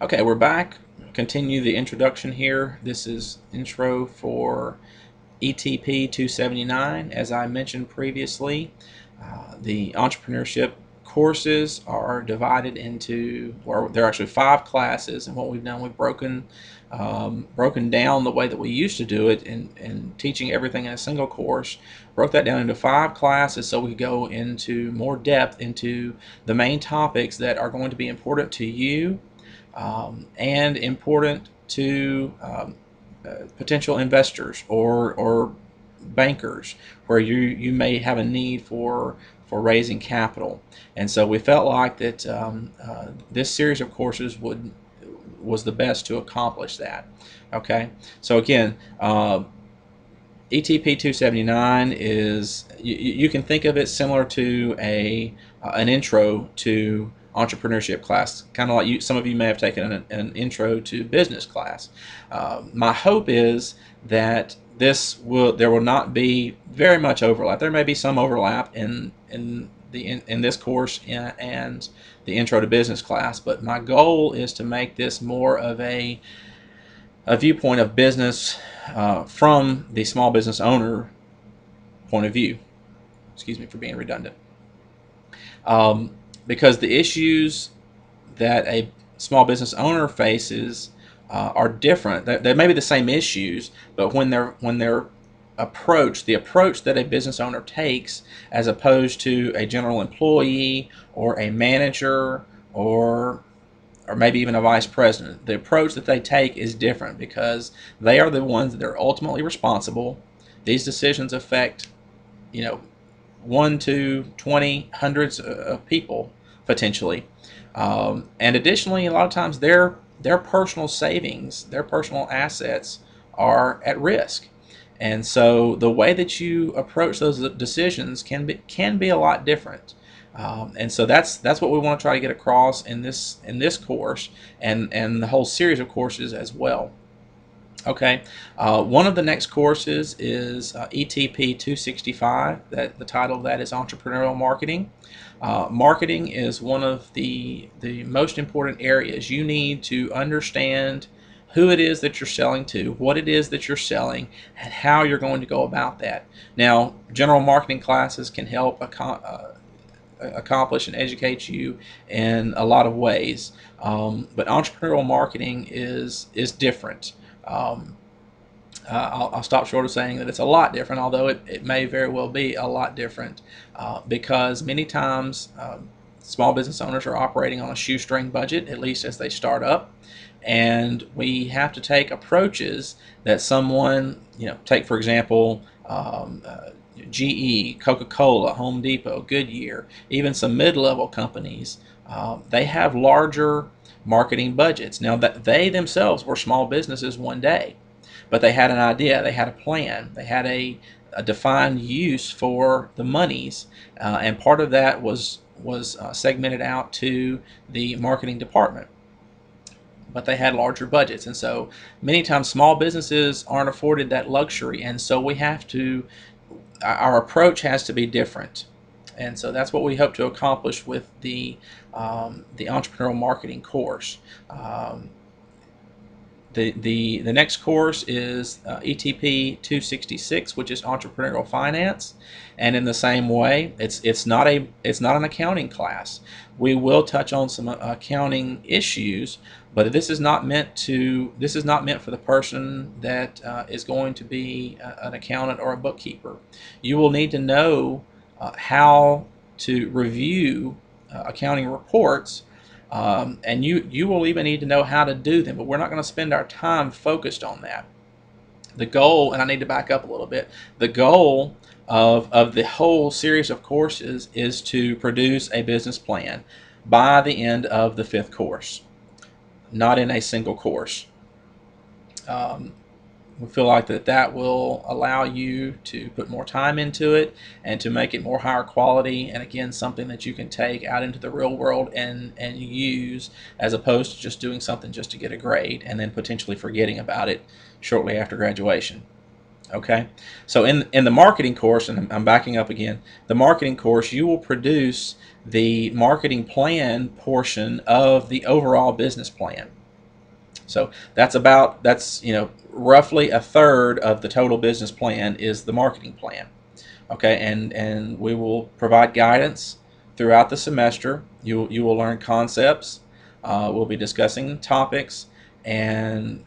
Okay, we're back. Continue the introduction here. This is intro for ETP 279. As I mentioned previously, the entrepreneurship courses are divided into, or there are actually 5 classes, and what we've done, we've broken down the way that we used to do it in teaching everything in a single course, broke that down into 5 classes so we go into more depth into the main topics that are going to be important to you and important to potential investors or bankers, where you may have a need for raising capital. And so we felt like that this series of courses was the best to accomplish that. Okay, so again, ETP 279 is, you can think of it similar to an intro to entrepreneurship class, kind of like some of you may have taken an intro to business class. My hope is that there will not be very much overlap. There may be some overlap in this course and the intro to business class, but my goal is to make this more of a viewpoint of business from the small business owner point of view. Excuse me for being redundant. Because the issues that a small business owner faces are different. They may be the same issues, but when they're approached, the approach that a business owner takes as opposed to a general employee or a manager or maybe even a vice president, the approach that they take is different because they are the ones that are ultimately responsible. These decisions affect, 1, 2, 20, hundreds of people potentially. And additionally, a lot of times their personal savings, their personal assets are at risk. And so the way that you approach those decisions can be a lot different. And so that's what we want to try to get across in this course and the whole series of courses as well. Okay, one of the next courses is ETP 265. That the title of that is Entrepreneurial Marketing. Marketing is one of the most important areas. You need to understand who it is that you're selling to, what it is that you're selling, and how you're going to go about that. Now, general marketing classes can help accomplish and educate you in a lot of ways, but entrepreneurial marketing is different. I'll stop short of saying that it's a lot different, although it may very well be a lot different because many times small business owners are operating on a shoestring budget, at least as they start up, and we have to take approaches that someone, take for example, GE, Coca-Cola, Home Depot, Goodyear, even some mid-level companies, they have larger marketing budgets. Now, that they themselves were small businesses one day, but they had an idea, they had a plan, they had a defined use for the monies, and part of that was segmented out to the marketing department. But they had larger budgets, and so many times small businesses aren't afforded that luxury, and so our approach has to be different. And so that's what we hope to accomplish with the entrepreneurial marketing course. The next course is ETP 266, which is entrepreneurial finance, and in the same way, it's not an accounting class. We will touch on some accounting issues, but this is not meant for the person that is going to be an accountant or a bookkeeper. You will need to know how to review accounting reports. And you will even need to know how to do them, but we're not going to spend our time focused on that. The goal, and I need to back up a little bit, the goal of the whole series of courses is to produce a business plan by the end of the 5th course, not in a single course. We feel like that will allow you to put more time into it and to make it more higher quality, and again, something that you can take out into the real world and use, as opposed to just doing something just to get a grade and then potentially forgetting about it shortly after graduation. Okay, so in the marketing course, and I'm backing up again, the marketing course, you will produce the marketing plan portion of the overall business plan. So that's roughly a third of the total business plan is the marketing plan. Okay, and we will provide guidance throughout the semester. You will learn concepts. We'll be discussing topics and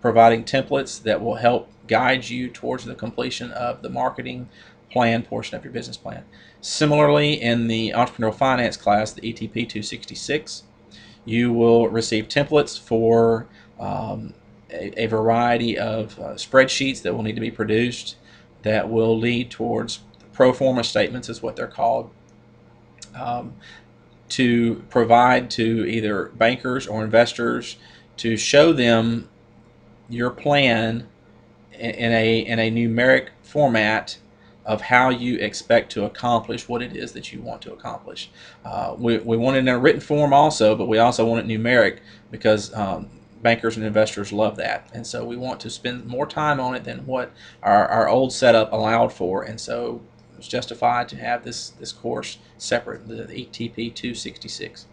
providing templates that will help guide you towards the completion of the marketing plan portion of your business plan. Similarly, in the entrepreneurial finance class, the ETP 266, you will receive templates for a variety of spreadsheets that will need to be produced that will lead towards pro forma statements, is what they're called, um, to provide to either bankers or investors to show them your plan in a numeric format of how you expect to accomplish what it is that you want to accomplish. We want it in a written form also, but we also want it numeric because bankers and investors love that. And so we want to spend more time on it than what our old setup allowed for. And so it's justified to have this course separate, the ETP 266.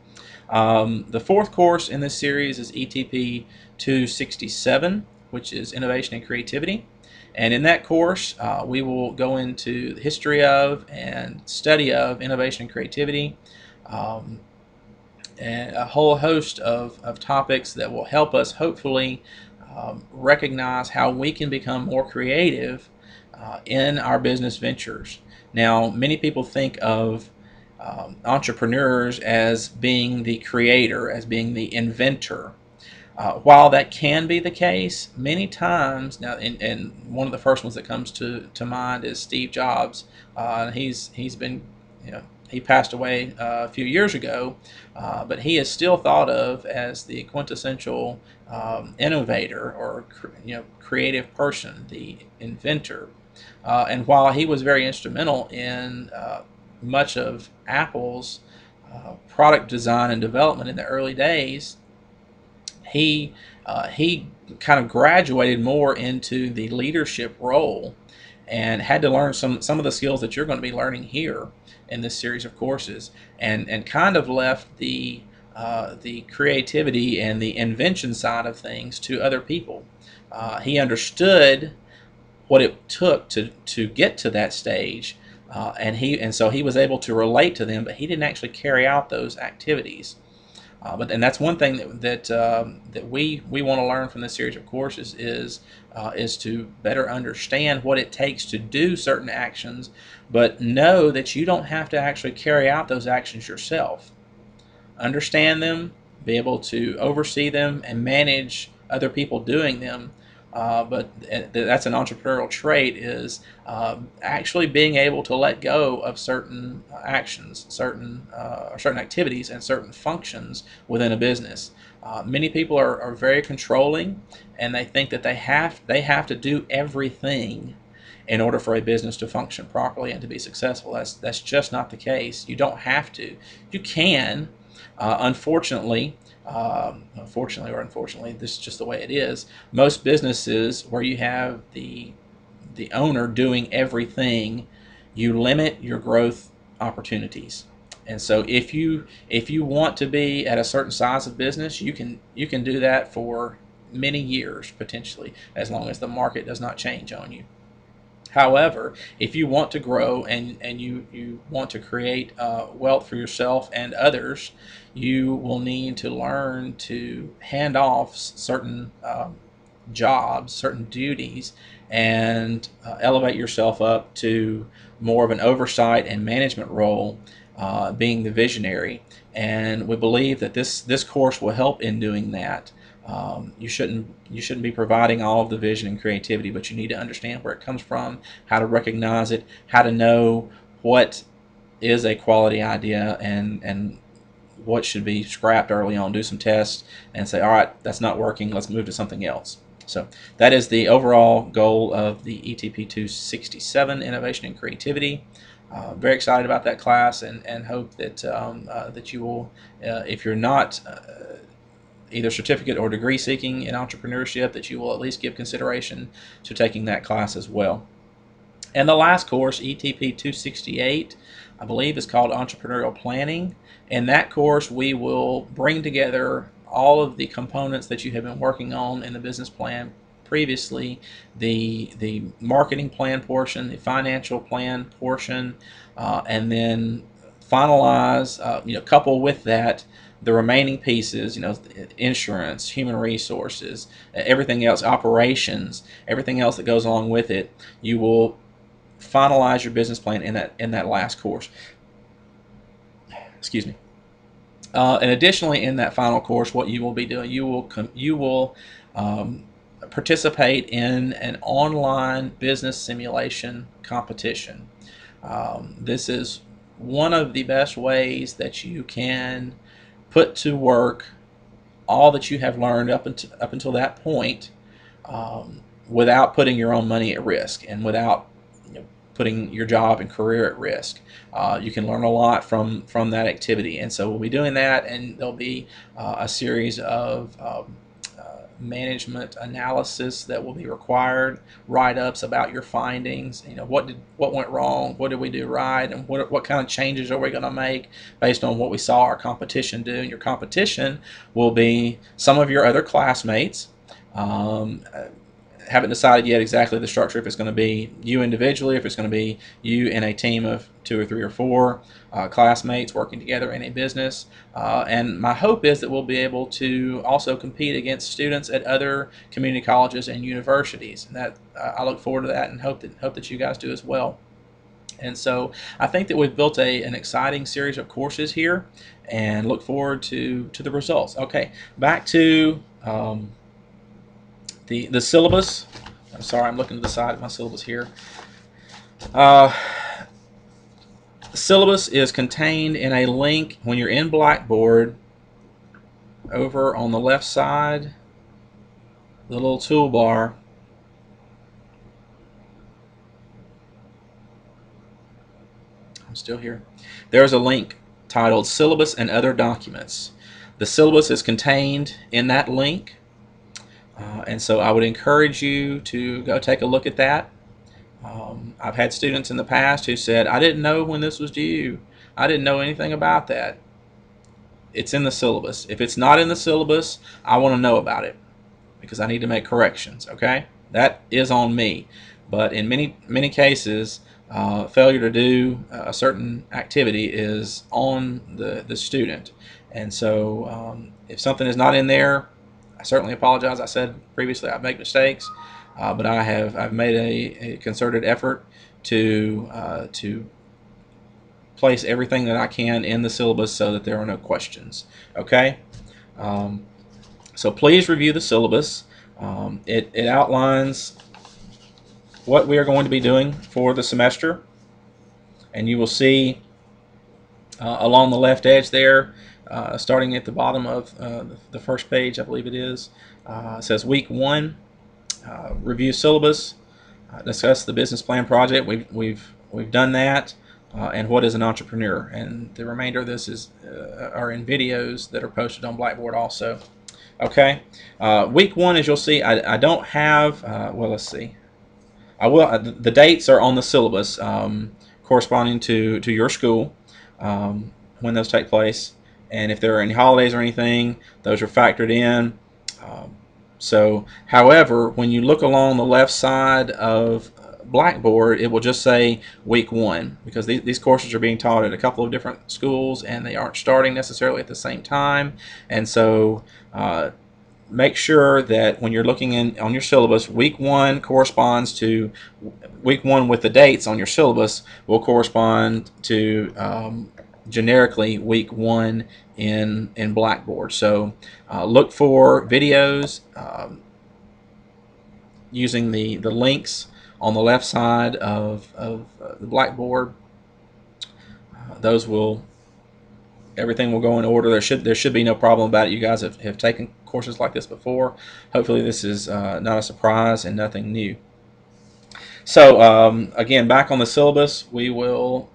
The fourth course in this series is ETP 267, which is Innovation and Creativity. And in that course, we will go into the history of and study of innovation and creativity, and a whole host of topics that will help us hopefully recognize how we can become more creative in our business ventures. Now, many people think of entrepreneurs as being the creator, as being the inventor. While that can be the case, many times now, and one of the first ones that comes to mind is Steve Jobs. He's been, he passed away a few years ago, but he is still thought of as the quintessential innovator or creative person, the inventor. And while he was very instrumental in much of Apple's product design and development in the early days, he kind of graduated more into the leadership role and had to learn some of the skills that you're going to be learning here in this series of courses, and kind of left the creativity and the invention side of things to other people. He understood what it took to get to that stage, and so he was able to relate to them, but he didn't actually carry out those activities. And that's one thing that we want to learn from this series of courses is to better understand what it takes to do certain actions, but know that you don't have to actually carry out those actions yourself. Understand them, be able to oversee them, and manage other people doing them. But that's an entrepreneurial trait, is actually being able to let go of certain actions, certain activities, and certain functions within a business. Many people are very controlling, and they think that they have to do everything in order for a business to function properly and to be successful. That's just not the case. You don't have to. You can. Unfortunately or unfortunately, this is just the way it is. Most businesses where you have the owner doing everything, you limit your growth opportunities. And so if you want to be at a certain size of business, you can do that for many years potentially, as long as the market does not change on you. However, if you want to grow and you want to create wealth for yourself and others, you will need to learn to hand off certain jobs, certain duties, and elevate yourself up to more of an oversight and management role, being the visionary. And we believe that this course will help in doing that. You shouldn't be providing all of the vision and creativity, but you need to understand where it comes from, how to recognize it, how to know what is a quality idea, and what should be scrapped early on. Do some tests and say, all right, that's not working, let's move to something else. So that is the overall goal of the ETP 267, Innovation and Creativity. Very excited about that class, and hope that that you will, if you're not either certificate or degree seeking in entrepreneurship, that you will at least give consideration to taking that class as well. And the last course, ETP 268, I believe is called Entrepreneurial Planning. In that course, we will bring together all of the components that you have been working on in the business plan previously, the marketing plan portion, the financial plan portion, and then finalize, couple with that the remaining pieces, insurance, human resources, everything else, operations, everything else that goes along with it. You will finalize your business plan in that last course. Excuse me. And additionally, in that final course, what you will be doing, you will participate in an online business simulation competition. This is one of the best ways that you can put to work all that you have learned up until that point, without putting your own money at risk and without putting your job and career at risk. You can learn a lot from that activity, and so we'll be doing that, and there'll be a series of management analysis that will be required, write-ups about your findings. What went wrong, what did we do right, and what kind of changes are we going to make based on what we saw our competition do. And your competition will be some of your other classmates. Haven't decided yet exactly the structure, if it's going to be you individually, if it's going to be you in a team of 2 or 3 or 4 classmates working together in a business. And my hope is that we'll be able to also compete against students at other community colleges and universities. And that I look forward to that, and hope that you guys do as well. And so I think that we've built an exciting series of courses here, and look forward to the results. Okay, back to the syllabus. I'm sorry, I'm looking to the side of my syllabus here. The syllabus is contained in a link when you're in Blackboard. Over on the left side, the little toolbar. I'm still here. There's a link titled Syllabus and Other Documents. The syllabus is contained in that link. And so I would encourage you to go take a look at that. I've had students in the past who said, I didn't know when this was due. I didn't know anything about that. It's in the syllabus. If it's not in the syllabus, I want to know about it, because I need to make corrections. Okay? That is on me. But in many cases, failure to do a certain activity is on the student. And so if something is not in there, I certainly apologize. I said previously I make mistakes, but I've made a concerted effort to place everything that I can in the syllabus so that there are no questions. Okay, so please review the syllabus. It outlines what we are going to be doing for the semester, and you will see along the left edge there, starting at the bottom of the first page, I believe it is, it says Week 1, review syllabus, discuss the business plan project. We've done that, and what is an entrepreneur. And the remainder of this are in videos that are posted on Blackboard also. Okay, Week 1, as you'll see, I don't have. Well, let's see. I will. The dates are on the syllabus, corresponding to your school, when those take place, and if there are any holidays or anything, those are factored in. However, when you look along the left side of Blackboard, it will just say Week 1, because these courses are being taught at a couple of different schools, and they aren't starting necessarily at the same time. And so make sure that when you're looking on your syllabus, Week 1 corresponds to Week 1 with the dates on your syllabus will correspond to generically Week 1 in Blackboard. So look for videos using the links on the left side of the Blackboard. Those will, everything will go in order. There should be no problem about it. You guys have taken courses like this before. Hopefully this is not a surprise and nothing new. So again, back on the syllabus, we will.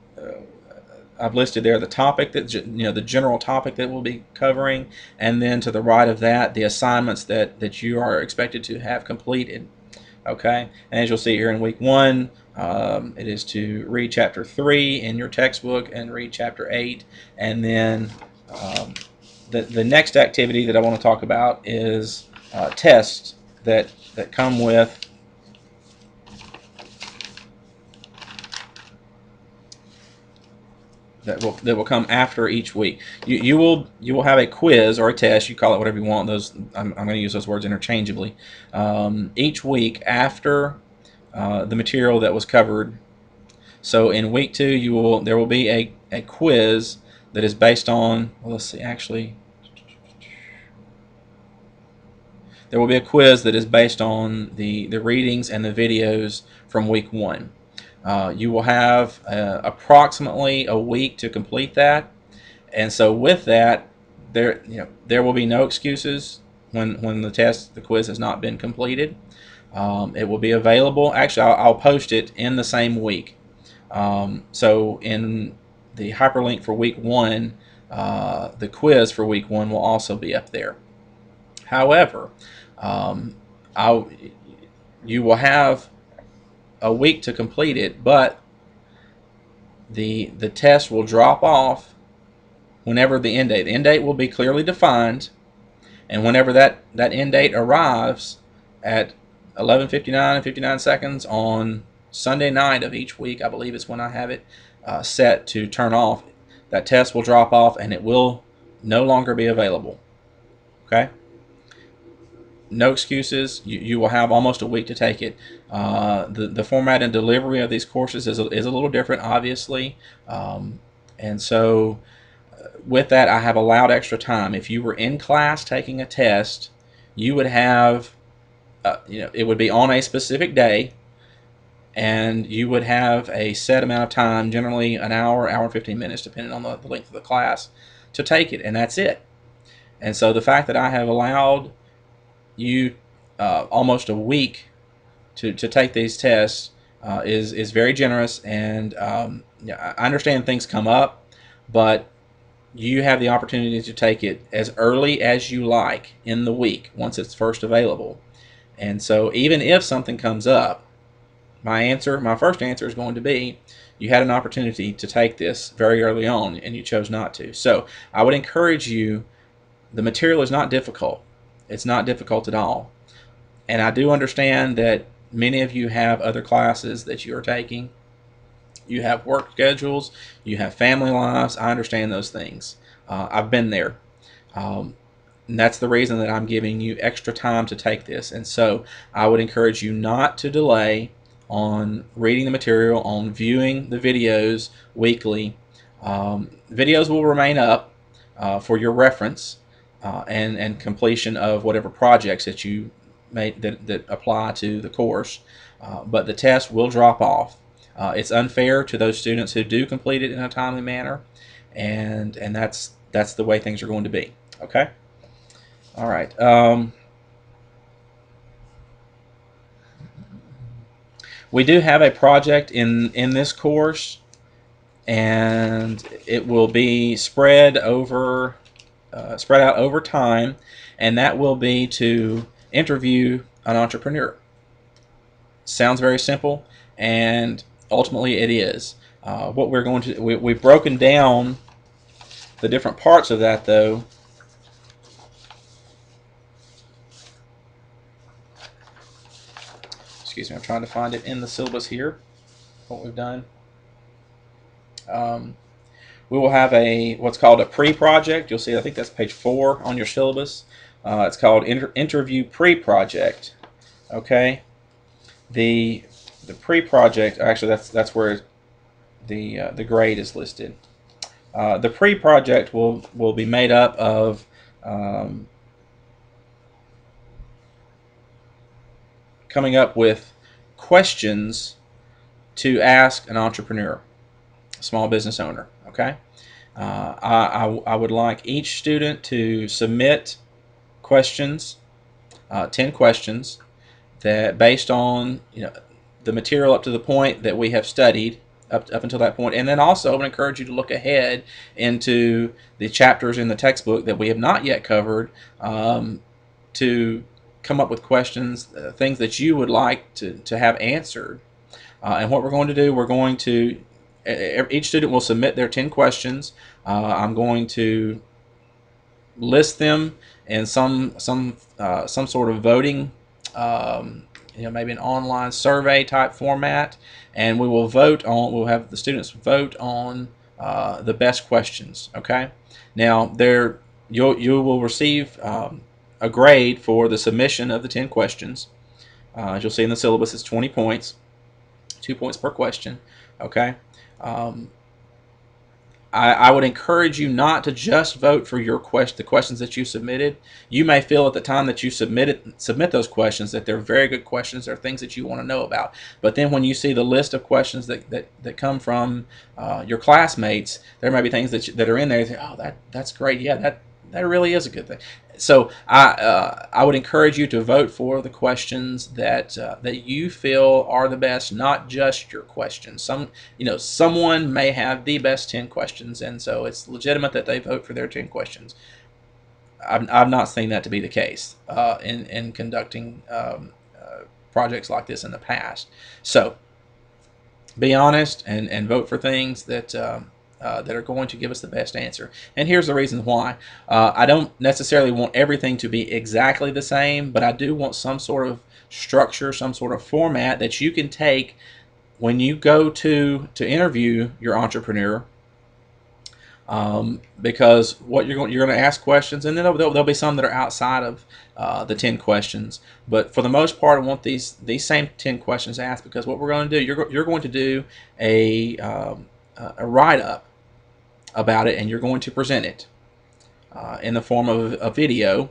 I've listed there the topic that the general topic that we'll be covering, and then to the right of that, the assignments that you are expected to have completed. Okay, and as you'll see here in Week 1, it is to read Chapter 3 in your textbook and read Chapter 8, and then The next activity that I want to talk about is tests that come with that will come after each week. You will have a quiz or a test. You call it whatever you want. Those I'm going to use those words interchangeably. Each week after the material that was covered. So in week 2, there will be a quiz that is based on. Well, let's see. Actually, there will be a quiz that is based on the readings and the videos from week 1. You will have approximately a week to complete that, and so with that, there will be no excuses when the quiz has not been completed. It will be available. Actually, I'll post it in the same week. So in the hyperlink for week 1, the quiz for week 1 will also be up there. However, um, you will have a week to complete it, but the test will drop off whenever the end date. The end date will be clearly defined, and whenever that end date arrives at 11:59 and 59 seconds on Sunday night of each week, I believe is when I have it set to turn off. That test will drop off, and it will no longer be available. Okay. No excuses. You will have almost a week to take it. The format and delivery of these courses is a little different, obviously, and so with that, I have allowed extra time. If you were in class taking a test, you would have, it would be on a specific day, and you would have a set amount of time, generally an hour, hour and 15 minutes, depending on the length of the class, to take it, and that's it. And so the fact that I have allowed you almost a week to take these tests is very generous, and I understand things come up, but you have the opportunity to take it as early as you like in the week once it's first available. And so even if something comes up, my first answer is going to be, you had an opportunity to take this very early on and you chose not to. So I would encourage you, the material is not difficult. It's not difficult at all. And I do understand that many of you have other classes that you are taking. You have work schedules, you have family lives. I understand those things. I've been there. And that's the reason that I'm giving you extra time to take this. And so I would encourage you not to delay on reading the material, on viewing the videos weekly. Videos will remain up for your reference and completion of whatever projects that you made that apply to the course. But the test will drop off. It's unfair to those students who do complete it in a timely manner, and that's the way things are going to be. Okay. All right. We do have a project in this course, and it will be spread out over time, and that will be to interview an entrepreneur. Sounds very simple, and ultimately it is. What we're going to we've broken down the different parts of that, though. Excuse me, I'm trying to find it in the syllabus here. What we've done. We will have what's called a pre-project. You'll see, I think that's page 4 on your syllabus. It's called interview pre-project. Okay. The pre-project, actually that's where the grade is listed. The pre-project will be made up of coming up with questions to ask an entrepreneur, a small business owner. Okay. I would like each student to submit questions, 10 questions, that based on the material up to the point that we have studied up until that point. And then also I would encourage you to look ahead into the chapters in the textbook that we have not yet covered, to come up with questions, things that you would like to have answered. And what we're going to do, each student will submit their 10 questions. I'm going to list them in some sort of voting, maybe an online survey type format, and we will vote on. We'll have the students vote on the best questions. Okay. Now you will receive a grade for the submission of the 10 questions. As you'll see in the syllabus, it's 20 points, 2 points per question. Okay. Um, I would encourage you not to just vote for the questions that you submitted. You may feel at the time that you submit those questions that they're very good questions, they're things that you want to know about. But then when you see the list of questions that come from your classmates, there may be things that are in there. You think, oh, that's great. Yeah, that really is a good thing. So I would encourage you to vote for the questions that you feel are the best, not just your questions. Someone may have the best 10 questions, and so it's legitimate that they vote for their 10 questions. I've not seen that to be the case in conducting projects like this in the past. So be honest and vote for things that are going to give us the best answer. And here's the reason why. I don't necessarily want everything to be exactly the same, but I do want some sort of structure, some sort of format that you can take when you go to interview your entrepreneur. Because what you're going to ask questions, and then there'll be some that are outside of the 10 questions. But for the most part, I want these same 10 questions asked, because what we're going to do, you're going to do a write up about it, and you're going to present it in the form of a video.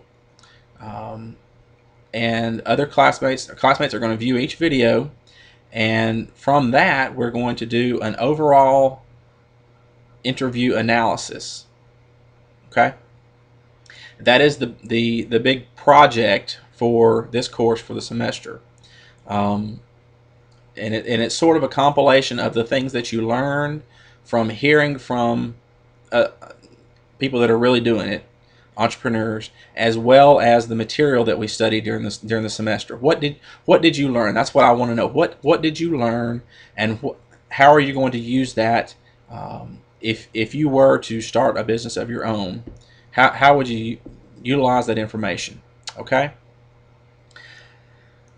And other classmates are going to view each video, and from that we're going to do an overall interview analysis. Okay, that is the big project for this course for the semester. And it's sort of a compilation of the things that you learned from hearing from people that are really doing it, entrepreneurs, as well as the material that we studied during the semester. What did you learn? That's what I want to know. What did you learn, and how are you going to use that if you were to start a business of your own? How would you utilize that information? Okay.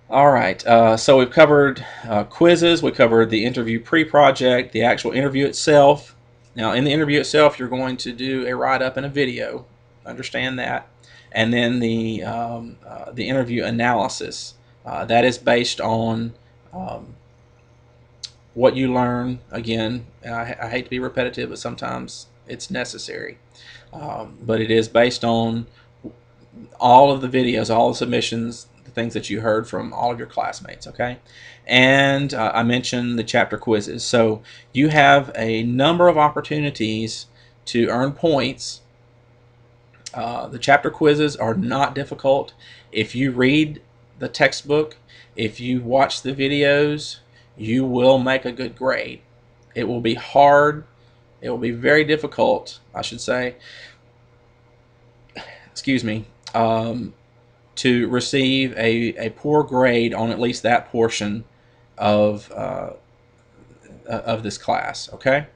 All right, so we've covered quizzes, we covered the interview pre-project, the actual interview itself. Now, in the interview itself, you're going to do a write-up and a video. Understand that. And then the interview analysis. That is based on what you learn. Again, I hate to be repetitive, but sometimes it's necessary. But it is based on all of the videos, all the submissions, the things that you heard from all of your classmates, okay? And I mentioned the chapter quizzes. So you have a number of opportunities to earn points. The chapter quizzes are not difficult. If you read the textbook, if you watch the videos, you will make a good grade. It will be hard. It will be very difficult, I should say, excuse me, to receive a poor grade on at least that portion of this class, okay?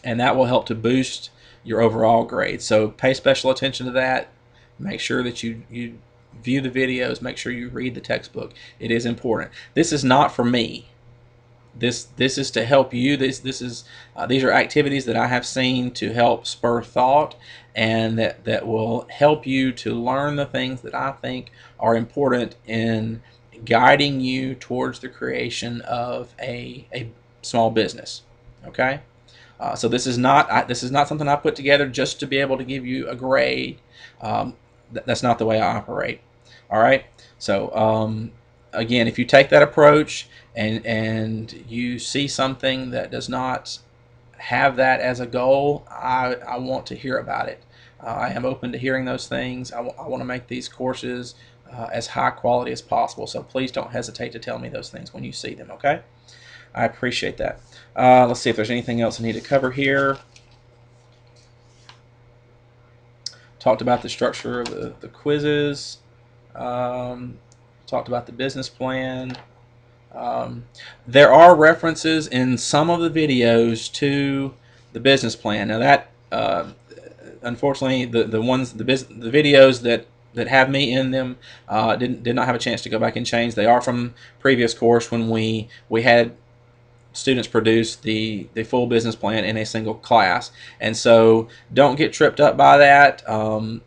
And that will help to boost your overall grade. So pay special attention to that. Make sure that you view the videos. Make sure you read the textbook. It is important. This is not for me. This is to help you. These are activities that I have seen to help spur thought, and that will help you to learn the things that I think are important in guiding you towards the creation of a small business. Okay, so this is not something I put together just to be able to give you a grade. That's not the way I operate. All right, so again, if you take that approach and you see something that does not have that as a goal, I want to hear about it. I am open to hearing those things. I want to make these courses as high quality as possible, so please don't hesitate to tell me those things when you see them, okay? I appreciate that. Let's see if there's anything else I need to cover here. Talked about the structure of the quizzes. Talked about the business plan. There are references in some of the videos to the business plan. Now unfortunately, the videos that have me in them did not have a chance to go back and change. They are from previous course when we had students produce the full business plan in a single class. And so don't get tripped up by that.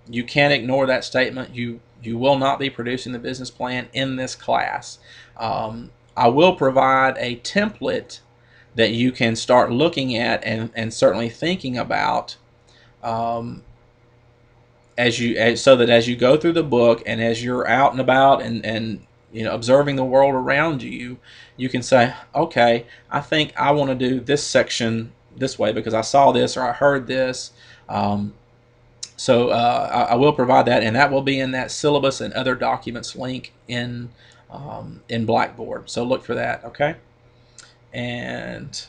You can't ignore that statement. You will not be producing the business plan in this class. I will provide a template that you can start looking at and certainly thinking about, so that as you go through the book and as you're out and about and observing the world around you, you can say, okay, I think I want to do this section this way because I saw this or I heard this. So I will provide that, and that will be in that syllabus and other documents link in Blackboard. So look for that, okay? And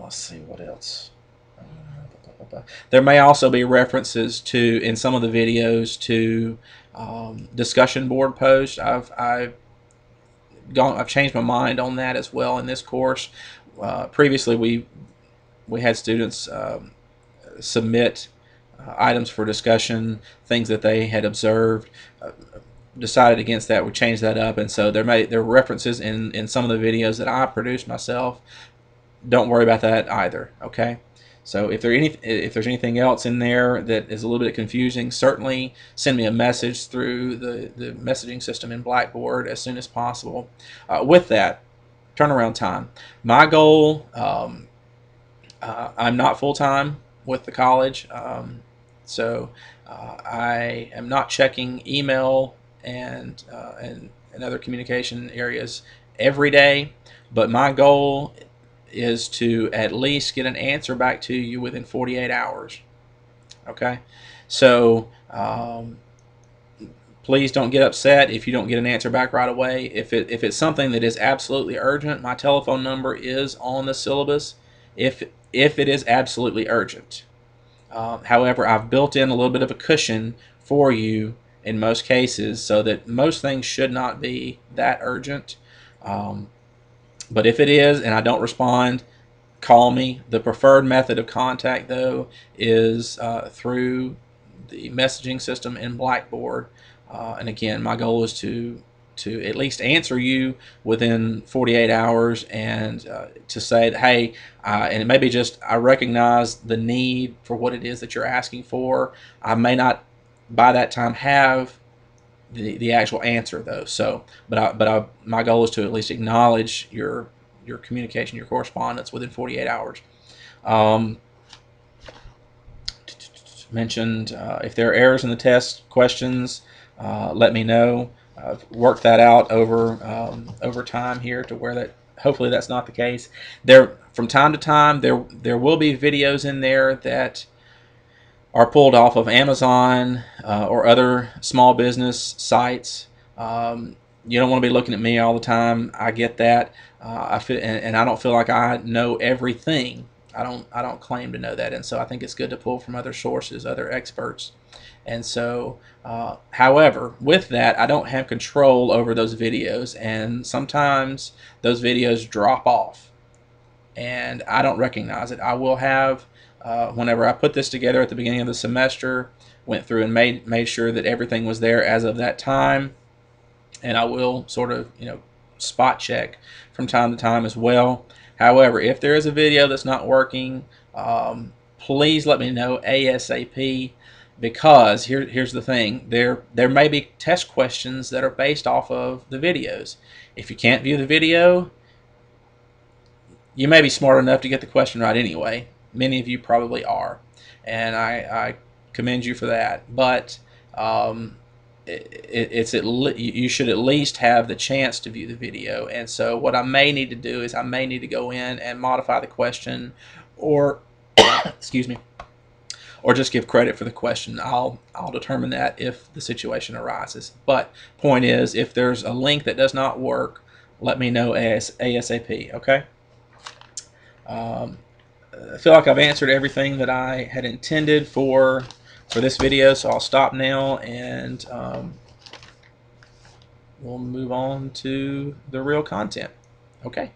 let's see what else. There may also be references to, in some of the videos, to discussion board posts. I've changed my mind on that as well in this course. Previously, we had students submit items for discussion, things that they had observed. Decided against that. We changed that up, and so there are references in some of the videos that I produced myself. Don't worry about that either. Okay. So if there's anything else in there that is a little bit confusing, certainly send me a message through the messaging system in Blackboard as soon as possible. With that, turnaround time. My goal, I'm not full-time with the college, so I am not checking email and other communication areas every day, but my goal is to at least get an answer back to you within 48 hours. Okay, so please don't get upset if you don't get an answer back right away. If it's something that is absolutely urgent, my telephone number is on the syllabus. If it is absolutely urgent. However, I've built in a little bit of a cushion for you in most cases, so that most things should not be that urgent. But if it is and I don't respond, call me. The preferred method of contact, though, is through the messaging system in Blackboard. And again, my goal is to at least answer you within 48 hours, and to say that, hey, and it may be just, I recognize the need for what it is that you're asking for. I may not by that time have the actual answer, though. So, my goal is to at least acknowledge your communication, your correspondence within 48 hours. Mentioned if there are errors in the test questions, let me know. I've worked that out over time here to where that hopefully that's not the case. From time to time there will be videos in there that are pulled off of Amazon or other small business sites. You don't want to be looking at me all the time. I get that. And I don't feel like I know everything. I don't claim to know that, and so I think it's good to pull from other sources, other experts. And so, however, with that, I don't have control over those videos, and sometimes those videos drop off, and I don't recognize it. I will have, whenever I put this together at the beginning of the semester, went through and made sure that everything was there as of that time, and I will sort of, spot check from time to time as well. However, if there is a video that's not working, please let me know ASAP, because here's the thing. There may be test questions that are based off of the videos. If you can't view the video, you may be smart enough to get the question right anyway. Many of you probably are, and I commend you for that. But you should at least have the chance to view the video. And so what I may need to do is I may need to go in and modify the question, or excuse me, or just give credit for the question. I'll determine that if the situation arises. But point is, if there's a link that does not work, let me know ASAP. Okay. I feel like I've answered everything that I had intended for this video, so I'll stop now, and we'll move on to the real content. Okay.